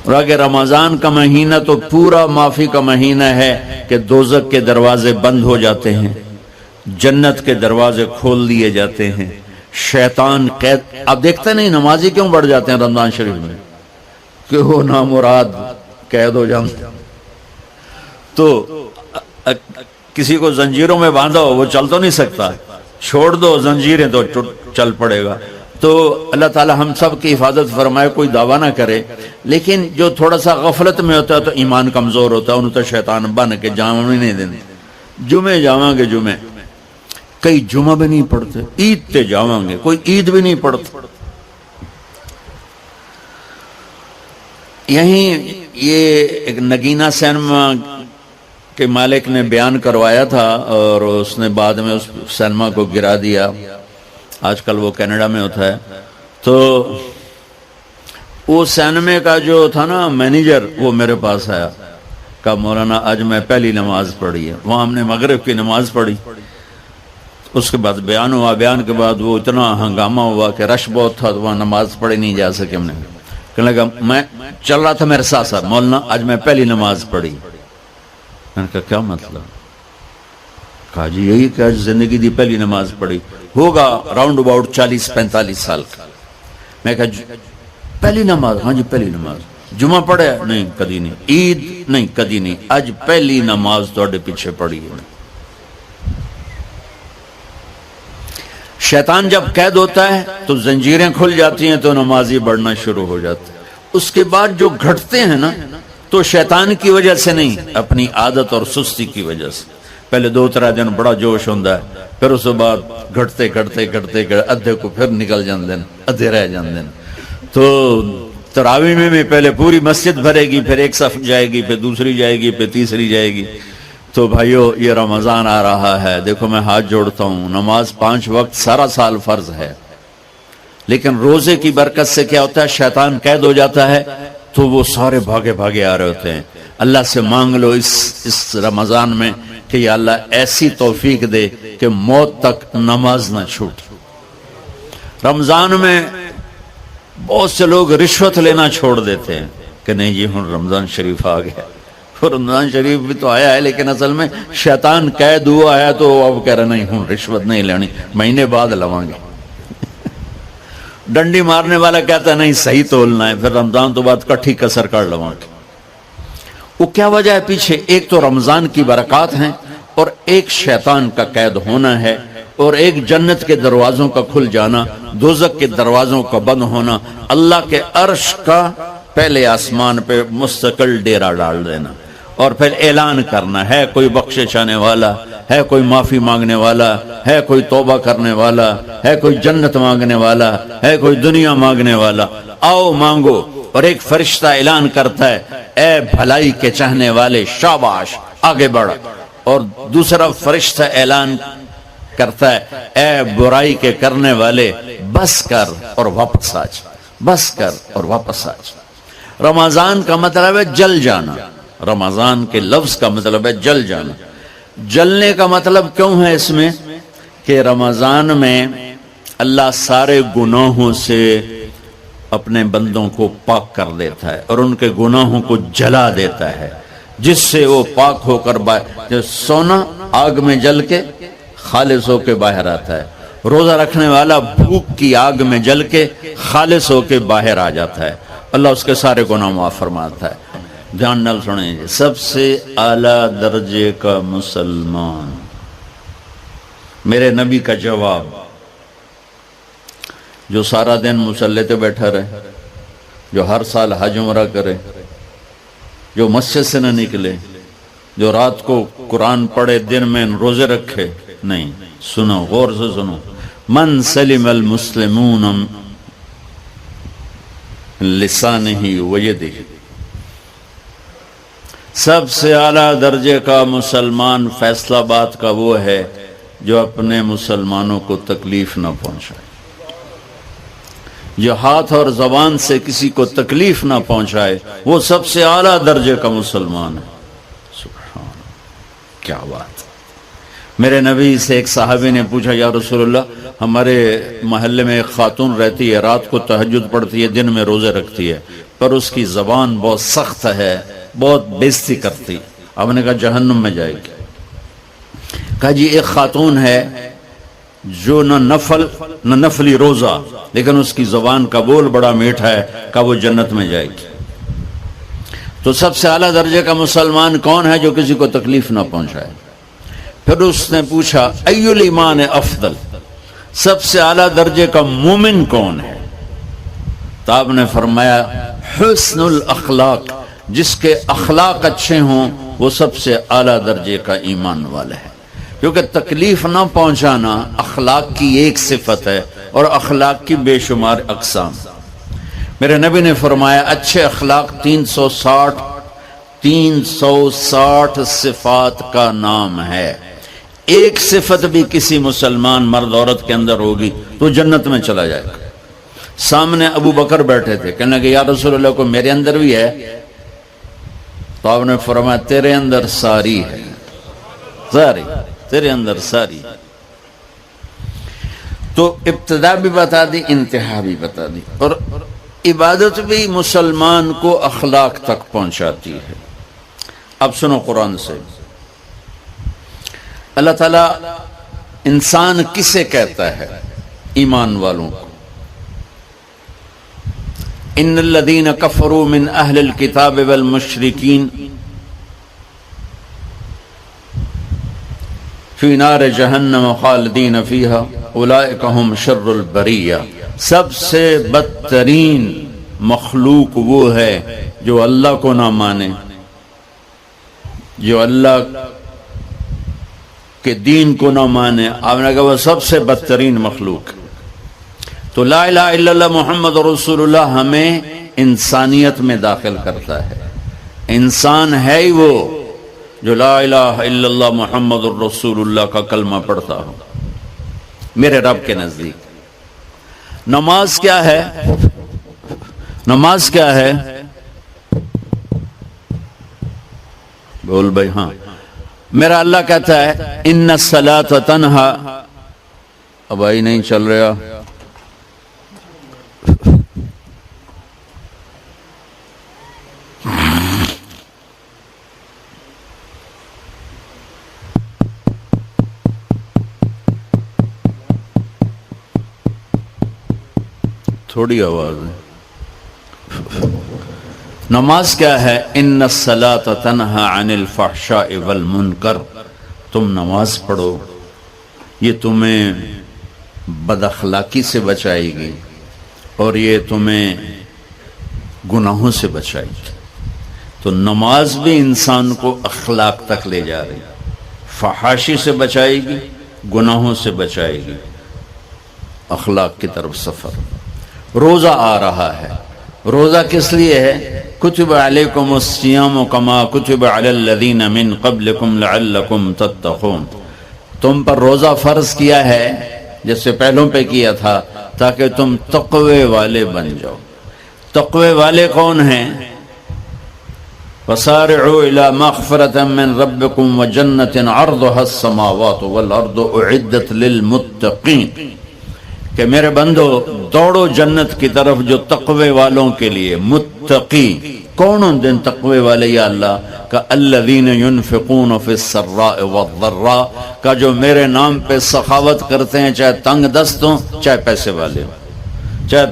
اور اگر رمضان کا مہینہ تو پورا معافی کا مہینہ ہے کہ دوزخ کے دروازے بند ہو جاتے ہیں، جنت کے دروازے کھول دیے جاتے ہیں، شیطان قید. اب دیکھتے نہیں نمازی کیوں بڑھ جاتے ہیں رمضان شریف میں کہ وہ نامراد قید ہو جاتے. تو کسی کو زنجیروں میں باندھا ہو وہ چل تو نہیں سکتا، چھوڑ دو زنجیریں تو چل پڑے گا. تو اللہ تعالی ہم سب کی حفاظت فرمائے. کوئی دعویٰ نہ کرے، لیکن جو تھوڑا سا غفلت میں ہوتا ہے تو ایمان کمزور ہوتا ہے، انہوں تو شیطان بن کے جامع نہیں دینے. جمعے جاواں گے، جمعے کئی جمعہ بھی نہیں پڑھتے، عید تے جاواں گے کوئی عید بھی نہیں پڑھتے. یہیں یہ ایک نگینہ سینما کے مالک نے بیان کروایا تھا اور اس نے بعد میں اس سینما کو گرا دیا. آج کل وہ کینیڈا میں ہوتا ہے. تو وہ سینمے کا جو تھا نا مینیجر، وہ میرے پاس آیا، کہا مولانا آج میں پہلی نماز پڑھی ہے. وہاں ہم نے مغرب کی نماز پڑھی، اس کے بعد بیان ہوا. بیان کے بعد وہ اتنا ہنگامہ ہوا کہ رش بہت تھا تو وہاں نماز پڑھی نہیں جا سکے. ہم نے کہنے لگا میں چل رہا تھا میرے ساتھ ساتھ، مولانا آج میں پہلی نماز پڑھی. میں نے کہا کیا مطلب؟ کہا جی یہی کہ آج زندگی دی پہلی نماز پڑھی. ہوگا راؤنڈ اباؤٹ 40-45 سال کا. میں کہا پہلی نماز؟ ہاں جی پہلی نماز. جمعہ پڑھے؟ نہیں کدی نہیں. عید؟ نہیں کدی نہیں. آج پہلی نماز توڑے پیچھے پڑھی ہے. شیطان جب قید ہوتا ہے تو زنجیریں کھل جاتی ہیں تو نمازی بڑھنا شروع ہو جاتے ہیں. اس کے بعد جو گھٹتے ہیں نا تو شیطان کی وجہ سے نہیں، اپنی عادت اور سستی کی وجہ سے. پہلے 2-3 دن بڑا جوش ہوندہ ہے، پھر اس کے بعد گھٹتے ادھے کو پھر نکل جاندے ہیں، ادھے رہ جاندے ہیں. تو تراویح میں پہلے پوری مسجد بھرے گی، پھر ایک صف جائے گی، پھر دوسری جائے گی، پھر تیسری جائے گی. تو بھائیو یہ رمضان آ رہا ہے، دیکھو میں ہاتھ جوڑتا ہوں، نماز 5 وقت سارا سال فرض ہے، لیکن روزے کی برکت سے کیا ہوتا ہے؟ شیطان قید ہو جاتا ہے تو وہ سارے بھاگے آ رہے ہوتے ہیں. اللہ سے مانگ لو اس رمضان میں کہ یا اللہ ایسی توفیق دے کہ موت تک نماز نہ چھوٹ. رمضان میں بہت سے لوگ رشوت لینا چھوڑ دیتے ہیں کہ نہیں جی ہن رمضان شریف آ گیا. رمضان شریف بھی تو آیا ہے لیکن اصل میں شیطان قید ہوا ہے تو اب کہہ رہے نہیں ہن رشوت نہیں لینی، مہینے بعد لواں گے. ڈنڈی مارنے والا کہتا ہے نہیں صحیح تولنا ہے، پھر رمضان تو بعد کٹھی کسر کر لواں گے. وہ کیا وجہ ہے پیچھے؟ ایک تو رمضان کی برکات ہیں اور ایک شیطان کا قید ہونا ہے اور ایک جنت کے دروازوں کا کھل جانا، دوزخ کے دروازوں کا بند ہونا، اللہ کے عرش کا پہلے آسمان پہ مستقل ڈیرا ڈال دینا اور پھر اعلان کرنا ہے کوئی بخشش آنے والا ہے، کوئی معافی مانگنے والا ہے، کوئی توبہ کرنے والا ہے، کوئی جنت مانگنے والا ہے، کوئی دنیا مانگنے والا، آؤ مانگو. اور ایک فرشتہ اعلان کرتا ہے اے بھلائی کے چاہنے والے شاباش آگے بڑھ، اور دوسرا فرشتہ اعلان کرتا ہے اے برائی کے کرنے والے بس کر اور واپس آ جا، بس کر اور واپس آ جا. رمضان کا مطلب ہے جل جانا، رمضان کے لفظ کا مطلب ہے جل جانا. جلنے کا مطلب کیوں ہے اس میں؟ کہ رمضان میں اللہ سارے گناہوں سے اپنے بندوں کو پاک کر دیتا ہے اور ان کے گناہوں کو جلا دیتا ہے، جس سے وہ پاک ہو کر سونا آگ میں جل کے خالص ہو کے باہر آتا ہے. روزہ رکھنے والا بھوک کی آگ میں جل کے خالص ہو کے باہر آ جاتا ہے، اللہ اس کے سارے گناہ معاف فرماتا ہے. دھیان نال سنیں جی، سب سے اعلیٰ درجے کا مسلمان، میرے نبی کا جواب، جو سارا دن مصلی پہ بیٹھا رہے، جو ہر سال حج عمرہ کرے، جو مسجد سے نہ نکلے، جو رات کو قرآن پڑھے، دن میں روزے رکھے. نہیں، سنو غور سے سنو، من سلم المسلمون لسانہ ویدہ، سب سے اعلیٰ درجے کا مسلمان فیصلہ بات کا وہ ہے جو اپنے مسلمانوں کو تکلیف نہ پہنچائے، جو ہاتھ اور زبان سے کسی کو تکلیف نہ پہنچائے، وہ سب سے اعلیٰ درجے کا مسلمان ہے. سبحان اللہ، کیا بات. میرے نبی سے ایک صحابی نے پوچھا یا رسول اللہ، ہمارے محلے میں ایک خاتون رہتی ہے، رات کو تہجد پڑھتی ہے، دن میں روزے رکھتی ہے، پر اس کی زبان بہت سخت ہے، بہت بےزتی کرتی۔ اب نے کہا جہنم میں جائے گی۔ کہا جی ایک خاتون ہے جو نہ نفلی روزہ، لیکن اس کی زبان کا بول بڑا میٹھا ہے، کہا وہ جنت میں جائے گی۔ تو سب سے اعلیٰ درجے کا مسلمان کون ہے جو کسی کو تکلیف نہ پہنچائے؟ پھر اس نے پوچھا ای الایمان افضل، سب سے اعلیٰ درجے کا مومن کون ہے؟ تو آپ نے فرمایا حسن الاخلاق، جس کے اخلاق اچھے ہوں وہ سب سے اعلیٰ درجے کا ایمان والا ہے، کیونکہ تکلیف نہ پہنچانا اخلاق کی ایک صفت ہے، اور اخلاق کی بے شمار اقسام۔ میرے نبی نے فرمایا اچھے اخلاق 360 صفات کا نام ہے، ایک صفت بھی کسی مسلمان مرد عورت کے اندر ہوگی تو جنت میں چلا جائے گا۔ سامنے ابو بکر بیٹھے تھے، کہنے لگے یا رسول اللہ کو میرے اندر بھی ہے؟ تو آپ نے فرمایا تیرے اندر ساری ہے، ساری تیرے اندر ساری۔ تو ابتدا بھی بتا دی، انتہا بھی بتا دی، اور عبادت بھی مسلمان کو اخلاق تک پہنچاتی ہے۔ اب سنو قرآن سے، اللہ تعالیٰ انسان کسے کہتا ہے؟ ایمان والوں کو۔ ان الذین کفروا من اہل الکتاب والمشرکین فی نار جہنم خالدین فیہا اولئک ہم شر البریہ۔ سب سے بدترین مخلوق وہ ہے جو اللہ کو نہ مانے، جو اللہ کے دین کو نہ مانے۔ آپ نے کہا وہ سب سے بدترین مخلوق۔ تو لا الہ الا اللہ محمد رسول اللہ ہمیں انسانیت میں داخل کرتا ہے۔ انسان ہے ہی وہ جو لا الہ الا اللہ محمد رسول اللہ کا کلمہ پڑھتا ہو میرے رب کے نزدیک۔ نماز کیا ہے؟ نماز کیا ہے؟ بول بھائی۔ ہاں، میرا اللہ کہتا ہے ان الصلاۃ تنہا، اب آئی نہیں چل رہا، تھوڑی آواز ہے۔ نماز کیا ہے؟ ان الصلاۃ تنہا عن الفحشاء والمنکر، تم نماز پڑھو، یہ تمہیں بد اخلاقی سے بچائے گی اور یہ تمہیں گناہوں سے بچائے گی۔ تو نماز بھی انسان کو اخلاق تک لے جا رہی، فحاشی سے بچائے گی، گناہوں سے بچائے گی، اخلاق کی طرف سفر۔ روزہ آ رہا ہے، روزہ کس لیے ہے؟ کتب علیکم الصیام کما کتب علی الذین من قبلکم لعلکم تتقون، تم پر روزہ فرض کیا ہے جس سے پہلوں پہ کیا تھا تاکہ تم تقوی والے بن جاؤ۔ تقوی والے کون ہیں؟ وسارعوا الی مغفرۃ من ربکم وجنۃ عرضها السماوات والارض اعدت للمتقین، کہ میرے بندو دوڑو جنت کی طرف جو تقوی والوں کے لیے۔ متقی کون ان دن تقوی والے یا اللہ کا؟ الذین ينفقون فی السراء والضراء، کا جو میرے نام پہ سخاوت کرتے ہیں، چاہے تنگ دست ہوں چاہے پیسے والے ہوں، چاہے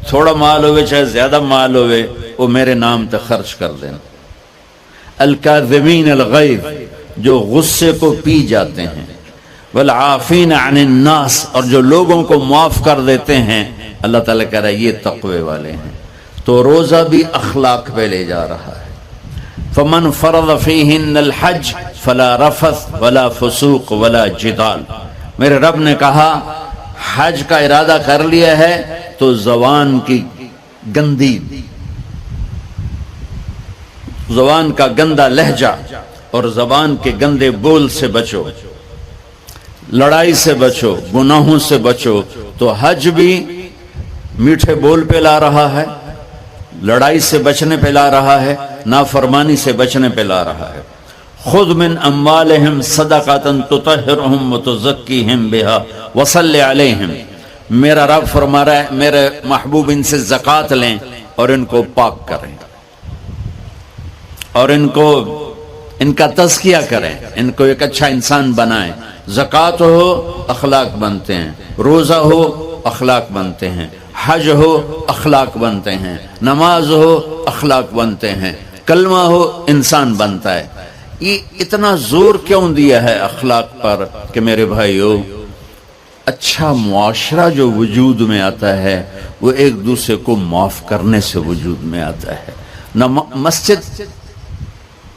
تھوڑا مال ہوئے چاہے زیادہ مال ہوئے، وہ میرے نام پہ خرچ کر دیں۔ الکاظمین الغیظ، جو غصے کو پی جاتے ہیں، والعافین عن الناس، اور جو لوگوں کو معاف کر دیتے ہیں۔ اللہ تعالیٰ کہہ رہا ہے یہ تقوی والے ہیں۔ تو روزہ بھی اخلاق پہ لے جا رہا ہے۔ فمن فرض فیہن الحج فلا رفث ولا فسوق ولا جدال، میرے رب نے کہا حج کا ارادہ کر لیا ہے تو زبان کی گندی، زبان کا گندا لہجہ اور زبان کے گندے بول سے بچو، لڑائی سے بچو، گناہوں سے بچو۔ تو حج بھی میٹھے بول پہ لا رہا ہے، لڑائی سے بچنے پہ لا رہا ہے، نافرمانی سے بچنے پہ لا رہا ہے۔ خذ من اموالہم صدقۃ تطہرہم وتزکیہم بہا وصلی علیہم، میرا رب فرما رہا ہے میرے محبوب ان سے زکوٰۃ لیں اور ان کو پاک کریں اور ان کا تزکیہ کریں، ان کو ایک اچھا انسان بنائیں۔ زکوٰۃ ہو اخلاق بنتے ہیں، روزہ ہو اخلاق بنتے ہیں، حج ہو اخلاق بنتے ہیں، نماز ہو اخلاق بنتے ہیں، کلمہ ہو انسان بنتا ہے۔ یہ اتنا زور کیوں دیا ہے اخلاق پر کہ میرے بھائیو، اچھا معاشرہ جو وجود میں آتا ہے وہ ایک دوسرے کو معاف کرنے سے وجود میں آتا ہے۔ مسجد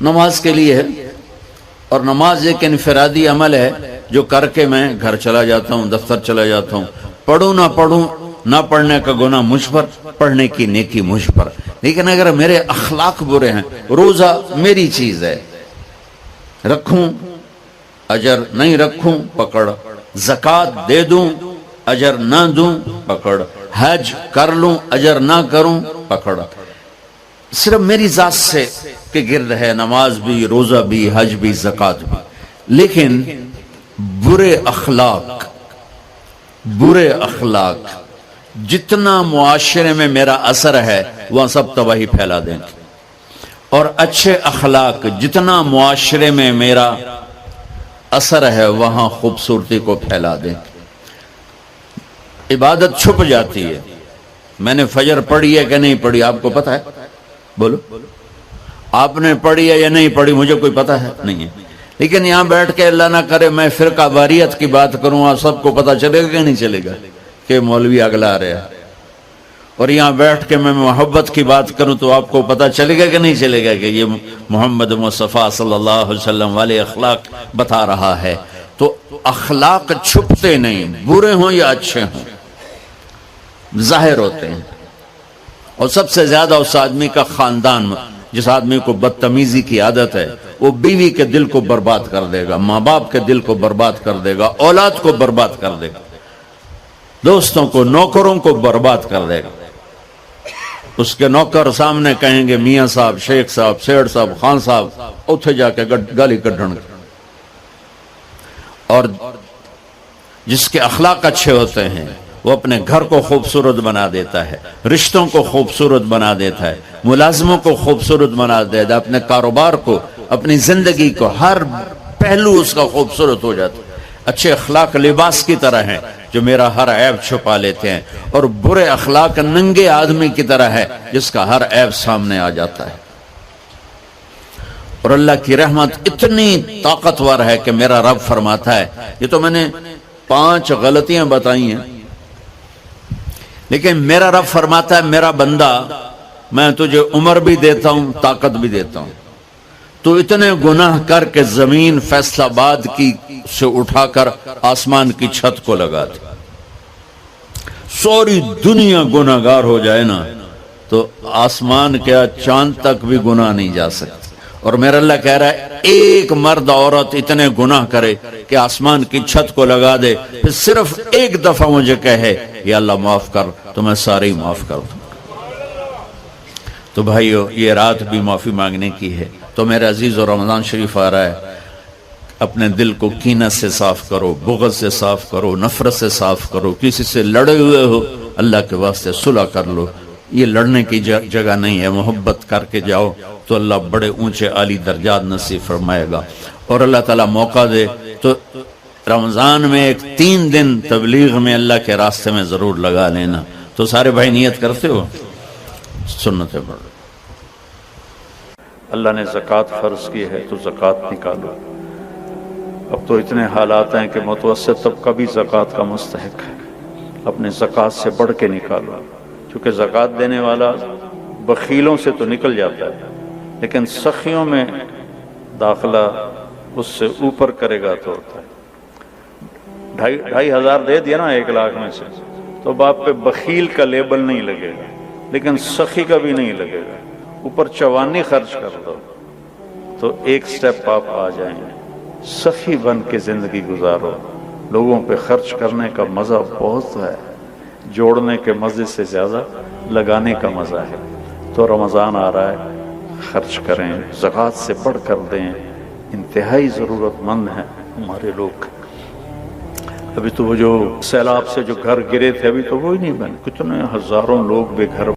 نماز کے لیے ہے، اور نماز ایک انفرادی عمل ہے جو کر کے میں گھر چلا جاتا ہوں، دفتر چلا جاتا ہوں، پڑھوں نہ پڑھوں، نہ پڑھنے کا گناہ مجھ پر، پڑھنے کی نیکی مجھ پر۔ لیکن اگر میرے اخلاق برے ہیں، روزہ میری چیز ہے، رکھوں اجر، نہیں رکھوں پکڑ، زکوٰۃ دے دوں اجر نہ دوں پکڑ، حج کر لوں اجر نہ کروں پکڑ۔ صرف میری ذات سے کے گرد ہے نماز بھی، روزہ بھی، حج بھی، زکوٰۃ بھی۔ لیکن برے اخلاق جتنا معاشرے میں میرا اثر ہے وہاں سب تباہی پھیلا دیں گے، اور اچھے اخلاق جتنا معاشرے میں میرا اثر ہے وہاں خوبصورتی کو پھیلا دیں گے۔ عبادت چھپ جاتی ہے۔ میں نے فجر پڑھی ہے کہ نہیں پڑھی آپ کو پتہ ہے؟ بولو، آپ نے پڑھی ہے یا نہیں پڑھی؟ مجھے کوئی پتہ ہے نہیں ہے۔ لیکن یہاں بیٹھ کے اللہ نہ کرے میں فرقہ واریت کی بات کروں، آپ سب کو پتہ چلے گا کہ نہیں چلے گا کہ مولوی اگلا رہا ہے؟ اور یہاں بیٹھ کے میں محبت کی بات کروں تو آپ کو پتہ چلے گا کہ نہیں چلے گا کہ یہ محمد مصطفیٰ صلی اللہ علیہ وسلم والے اخلاق بتا رہا ہے؟ تو اخلاق چھپتے نہیں، برے ہوں یا اچھے ہوں، ظاہر ہوتے ہیں۔ اور سب سے زیادہ اس آدمی کا خاندان، جس آدمی کو بدتمیزی کی عادت ہے، وہ بیوی کے دل کو برباد کر دے گا، ماں باپ کے دل کو برباد کر دے گا، اولاد کو برباد کر دے گا، دوستوں کو، نوکروں کو برباد کر دے گا۔ اس کے نوکر سامنے کہیں گے میاں صاحب، شیخ صاحب، سیڑ صاحب، خان صاحب، اتھے جا کے گالی کڈن گے۔ اور جس کے اخلاق اچھے ہوتے ہیں وہ اپنے گھر کو خوبصورت بنا دیتا ہے، رشتوں کو خوبصورت بنا دیتا ہے، ملازموں کو خوبصورت بنا دیتا ہے، اپنے کاروبار کو، اپنی زندگی کو، ہر پہلو اس کا خوبصورت ہو جاتا ہے۔ اچھے اخلاق لباس کی طرح ہیں جو میرا ہر عیب چھپا لیتے ہیں، اور برے اخلاق ننگے آدمی کی طرح ہے جس کا ہر عیب سامنے آ جاتا ہے۔ اور اللہ کی رحمت اتنی طاقتور ہے کہ میرا رب فرماتا ہے، یہ تو میں نے 5 غلطیاں بتائی ہیں، لیکن میرا رب فرماتا ہے میرا بندہ میں تجھے عمر بھی دیتا ہوں، طاقت بھی دیتا ہوں، تو اتنے گناہ کر کے زمین فیصل آباد کی سے اٹھا کر آسمان کی چھت کو لگا دے، سوری دنیا گناہ گار ہو جائے نا تو آسمان کیا چاند تک بھی گناہ نہیں جا سکتے۔ اور میرا اللہ کہہ رہا ہے ایک مرد عورت اتنے گناہ کرے کہ آسمان کی چھت کو لگا دے، پھر صرف ایک دفعہ مجھے کہے یا اللہ معاف کر، تو میں سارے ہی معاف کر دوں۔ تو بھائیو یہ رات بھی معافی مانگنے کی ہے۔ تو میرے عزیز اور رمضان شریف آ رہا ہے، اپنے دل کو کینہ سے صاف کرو، بغض سے صاف کرو، نفرت سے صاف کرو، کسی سے لڑے ہوئے ہو اللہ کے واسطے صلح کر لو۔ یہ لڑنے کی جگہ نہیں ہے، محبت کر کے جاؤ تو اللہ بڑے اونچے عالی درجات نصیب فرمائے گا۔ اور اللہ تعالیٰ موقع دے تو رمضان میں ایک 3 دن تبلیغ میں اللہ کے راستے میں ضرور لگا لینا۔ تو سارے بھائی نیت کرتے ہو؟ سنتیں پڑھ۔ اللہ نے زکوٰۃ فرض کی ہے تو زکوٰۃ نکالو۔ اب تو اتنے حالات ہیں کہ متوسط طبقہ بھی زکوٰۃ کا مستحق ہے، اپنے زکوٰۃ سے بڑھ کے نکالو، کیونکہ زکوٰۃ دینے والا بخیلوں سے تو نکل جاتا ہے لیکن سخیوں میں داخلہ اس سے اوپر کرے گا تو ہوتا ہے۔ 2,500 دے دیا نا 1 لاکھ میں سے تو باپ پہ بخیل کا لیبل نہیں لگے گا، لیکن سخی کا بھی نہیں لگے گا۔ اوپر 54 خرچ کر دو تو ایک سٹیپ آپ آ جائیں گے۔ سخی بن کے زندگی گزارو، لوگوں پہ خرچ کرنے کا مزہ بہت ہے، جوڑنے کے مزے سے زیادہ لگانے کا مزہ ہے۔ تو رمضان آ رہا ہے، خرچ کریں، زکوٰۃ سے بڑھ کر دیں، انتہائی ضرورت مند ہیں ہمارے لوگ۔ ابھی تو وہ جو سیلاب سے جو گھر گرے تھے ابھی تو وہ ہی نہیں بنے، کتنے ہزاروں لوگ بے گھر